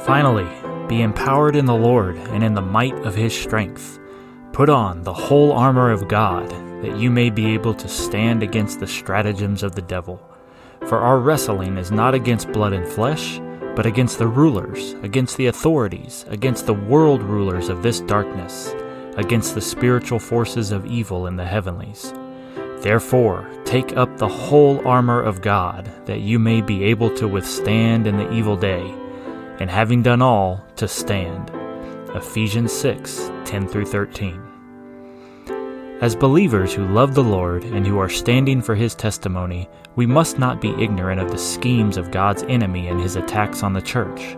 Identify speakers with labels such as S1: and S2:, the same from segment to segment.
S1: Finally, be empowered in the Lord and in the might of his strength. Put on the whole armor of God, that you may be able to stand against the stratagems of the devil. For our wrestling is not against blood and flesh, but against the rulers, against the authorities, against the world rulers of this darkness, against the spiritual forces of evil in the heavenlies. Therefore, take up the whole armor of God, that you may be able to withstand in the evil day, and having done all, to stand. Ephesians 6:10-13. As believers who love the Lord and who are standing for his testimony, we must not be ignorant of the schemes of God's enemy and his attacks on the church.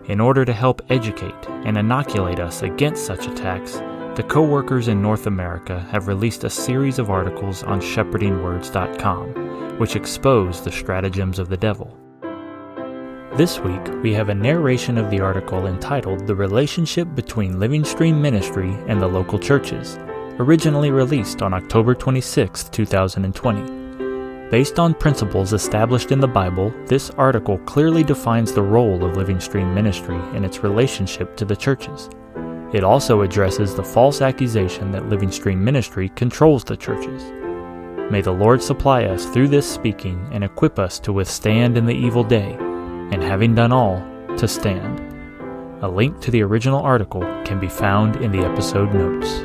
S1: In order to help educate and inoculate us against such attacks, the co-workers in North America have released a series of articles on shepherdingwords.com, which expose the stratagems of the devil. This week, we have a narration of the article entitled The Relationship Between Living Stream Ministry and the Local Churches, originally released on October 26, 2020. Based on principles established in the Bible, this article clearly defines the role of Living Stream Ministry and its relationship to the churches. It also addresses the false accusation that Living Stream Ministry controls the churches. May the Lord supply us through this speaking and equip us to withstand in the evil day, and having done all, to stand. A link to the original article can be found in the episode notes.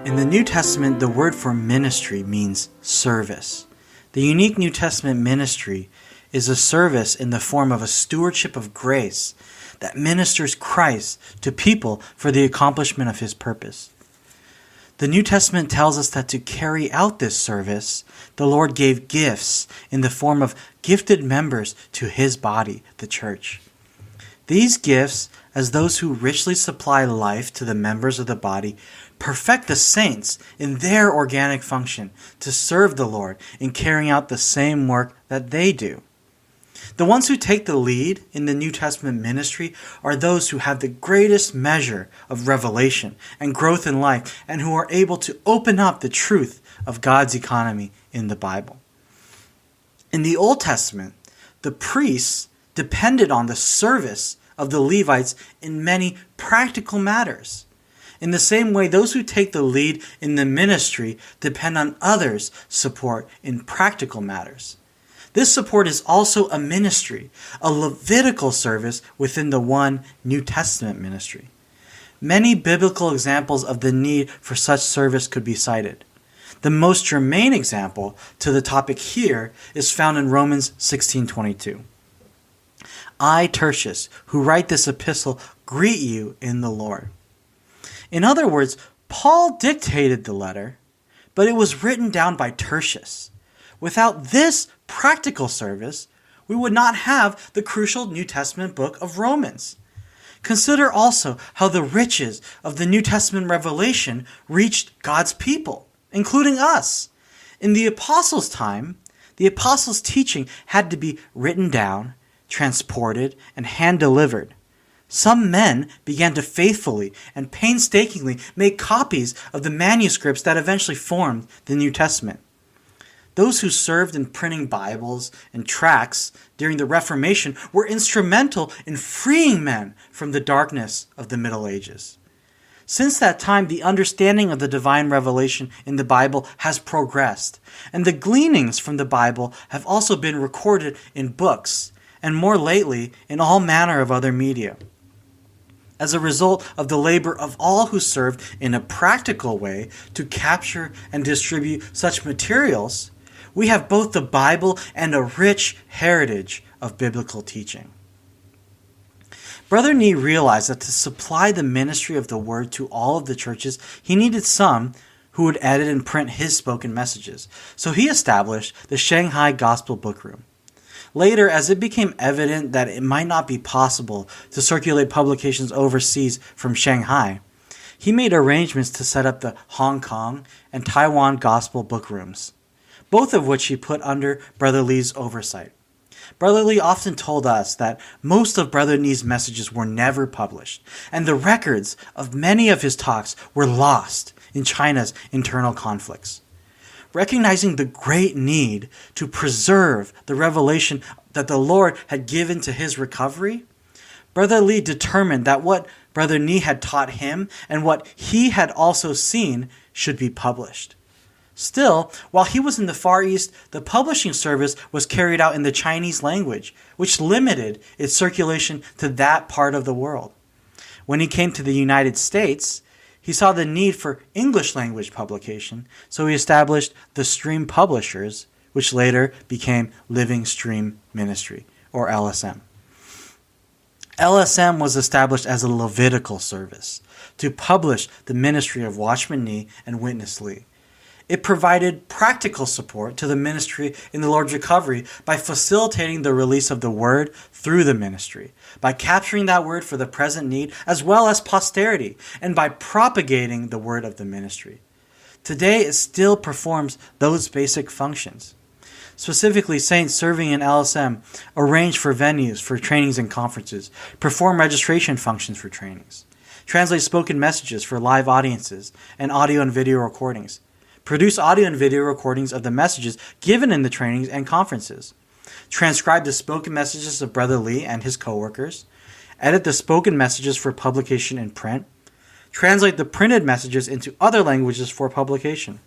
S2: In the New Testament, the word for ministry means service. The unique New Testament ministry is a service in the form of a stewardship of grace that ministers Christ to people for the accomplishment of his purpose. The New Testament tells us that to carry out this service, the Lord gave gifts in the form of gifted members to his body, the church. These gifts, as those who richly supply life to the members of the body, perfect the saints in their organic function to serve the Lord in carrying out the same work that they do. The ones who take the lead in the New Testament ministry are those who have the greatest measure of revelation and growth in life, and who are able to open up the truth of God's economy in the Bible. In the Old Testament, the priests depended on the service of the Levites in many practical matters. In the same way, those who take the lead in the ministry depend on others' support in practical matters. This support is also a ministry, a Levitical service within the one New Testament ministry. Many biblical examples of the need for such service could be cited. The most germane example to the topic here is found in Romans 16:22. I, Tertius, who write this epistle, greet you in the Lord. In other words, Paul dictated the letter, but it was written down by Tertius. Without this practical service, we would not have the crucial New Testament book of Romans. Consider also how the riches of the New Testament revelation reached God's people, including us. In the apostles' time, the apostles' teaching had to be written down, transported, and hand-delivered. Some men began to faithfully and painstakingly make copies of the manuscripts that eventually formed the New Testament. Those who served in printing Bibles and tracts during the Reformation were instrumental in freeing men from the darkness of the Middle Ages. Since that time, the understanding of the divine revelation in the Bible has progressed, and the gleanings from the Bible have also been recorded in books, and more lately, in all manner of other media. As a result of the labor of all who served in a practical way to capture and distribute such materials, we have both the Bible and a rich heritage of biblical teaching. Brother Nee realized that to supply the ministry of the word to all of the churches, he needed some who would edit and print his spoken messages. So he established the Shanghai Gospel Book Room. Later, as it became evident that it might not be possible to circulate publications overseas from Shanghai, he made arrangements to set up the Hong Kong and Taiwan Gospel Book Rooms, both of which he put under Brother Lee's oversight. Brother Lee often told us that most of Brother Nee's messages were never published, and the records of many of his talks were lost in China's internal conflicts. Recognizing the great need to preserve the revelation that the Lord had given to his recovery, Brother Lee determined that what Brother Nee had taught him and what he had also seen should be published. Still, while he was in the Far East, the publishing service was carried out in the Chinese language, which limited its circulation to that part of the world. When he came to the United States, he saw the need for English language publication, so he established the Stream Publishers, which later became Living Stream Ministry, or LSM. LSM was established as a Levitical service to publish the ministry of Watchman Nee and Witness Lee. It provided practical support to the ministry in the Lord's recovery by facilitating the release of the word through the ministry, by capturing that word for the present need as well as posterity, and by propagating the word of the ministry. Today, it still performs those basic functions. Specifically, saints serving in LSM arrange for venues for trainings and conferences, perform registration functions for trainings, translate spoken messages for live audiences and audio and video recordings, produce audio and video recordings of the messages given in the trainings and conferences, transcribe the spoken messages of Brother Lee and his co-workers, edit the spoken messages for publication in print, translate the printed messages into other languages for publication,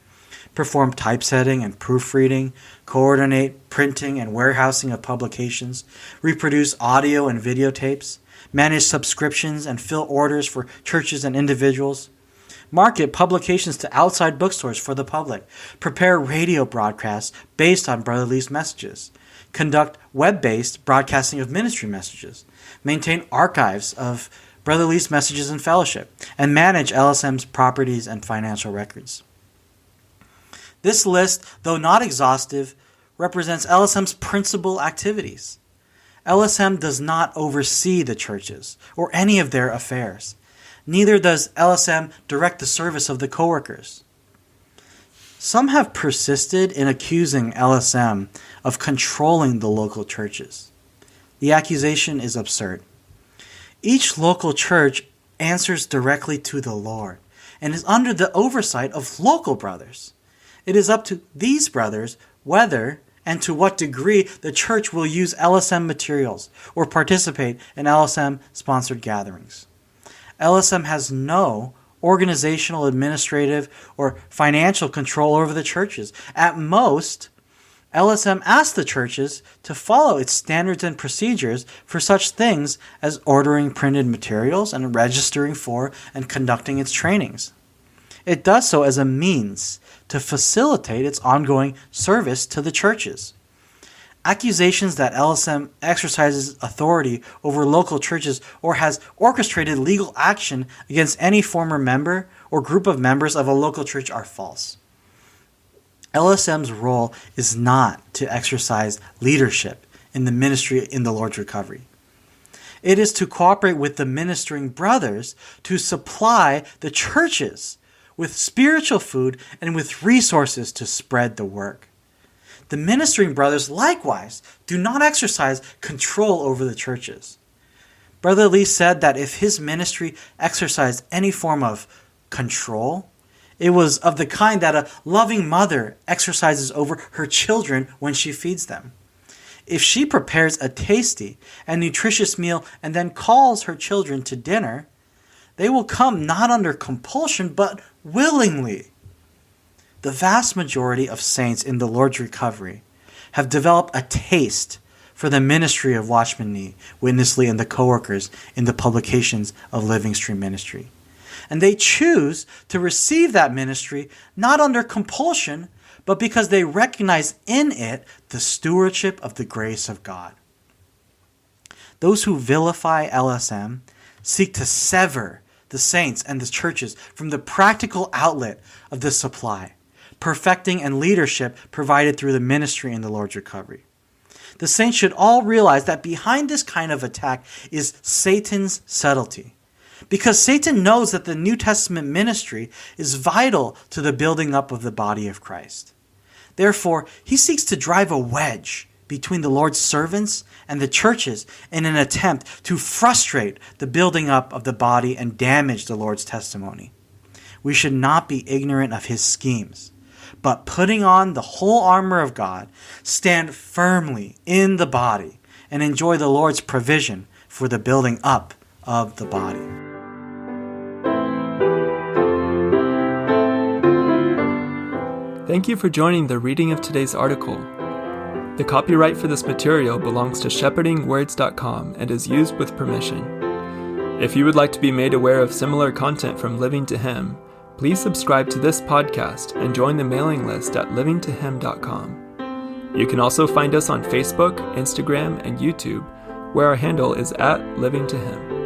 S2: perform typesetting and proofreading, coordinate printing and warehousing of publications, reproduce audio and videotapes, manage subscriptions and fill orders for churches and individuals, market publications to outside bookstores for the public, prepare radio broadcasts based on Brother Lee's messages, conduct web-based broadcasting of ministry messages, maintain archives of Brother Lee's messages and fellowship, and manage LSM's properties and financial records. This list, though not exhaustive, represents LSM's principal activities. LSM does not oversee the churches or any of their affairs. Neither does LSM direct the service of the co-workers. Some have persisted in accusing LSM of controlling the local churches. The accusation is absurd. Each local church answers directly to the Lord and is under the oversight of local brothers. It is up to these brothers whether and to what degree the church will use LSM materials or participate in LSM-sponsored gatherings. LSM has no organizational, administrative, or financial control over the churches. At most, LSM asks the churches to follow its standards and procedures for such things as ordering printed materials and registering for and conducting its trainings. It does so as a means to facilitate its ongoing service to the churches. Accusations that LSM exercises authority over local churches or has orchestrated legal action against any former member or group of members of a local church are false. LSM's role is not to exercise leadership in the ministry in the Lord's recovery. It is to cooperate with the ministering brothers to supply the churches with spiritual food and with resources to spread the work. The ministering brothers likewise do not exercise control over the churches. Brother Lee said that if his ministry exercised any form of control, it was of the kind that a loving mother exercises over her children when she feeds them. If she prepares a tasty and nutritious meal and then calls her children to dinner, they will come not under compulsion but willingly. The vast majority of saints in the Lord's recovery have developed a taste for the ministry of Watchman Nee, Witness Lee, and the co-workers in the publications of Living Stream Ministry. And they choose to receive that ministry not under compulsion, but because they recognize in it the stewardship of the grace of God. Those who vilify LSM seek to sever the saints and the churches from the practical outlet of the supply, perfecting and leadership provided through the ministry in the Lord's recovery. The saints should all realize that behind this kind of attack is Satan's subtlety, because Satan knows that the New Testament ministry is vital to the building up of the body of Christ. Therefore, he seeks to drive a wedge between the Lord's servants and the churches in an attempt to frustrate the building up of the body and damage the Lord's testimony. We should not be ignorant of his schemes, but putting on the whole armor of God, stand firmly in the body and enjoy the Lord's provision for the building up of the body.
S3: Thank you for joining the reading of today's article. The copyright for this material belongs to shepherdingwords.com and is used with permission. If you would like to be made aware of similar content from Living to Him, please subscribe to this podcast and join the mailing list at livingtohim.com. You can also find us on Facebook, Instagram, and YouTube, where our handle is @LivingToHim.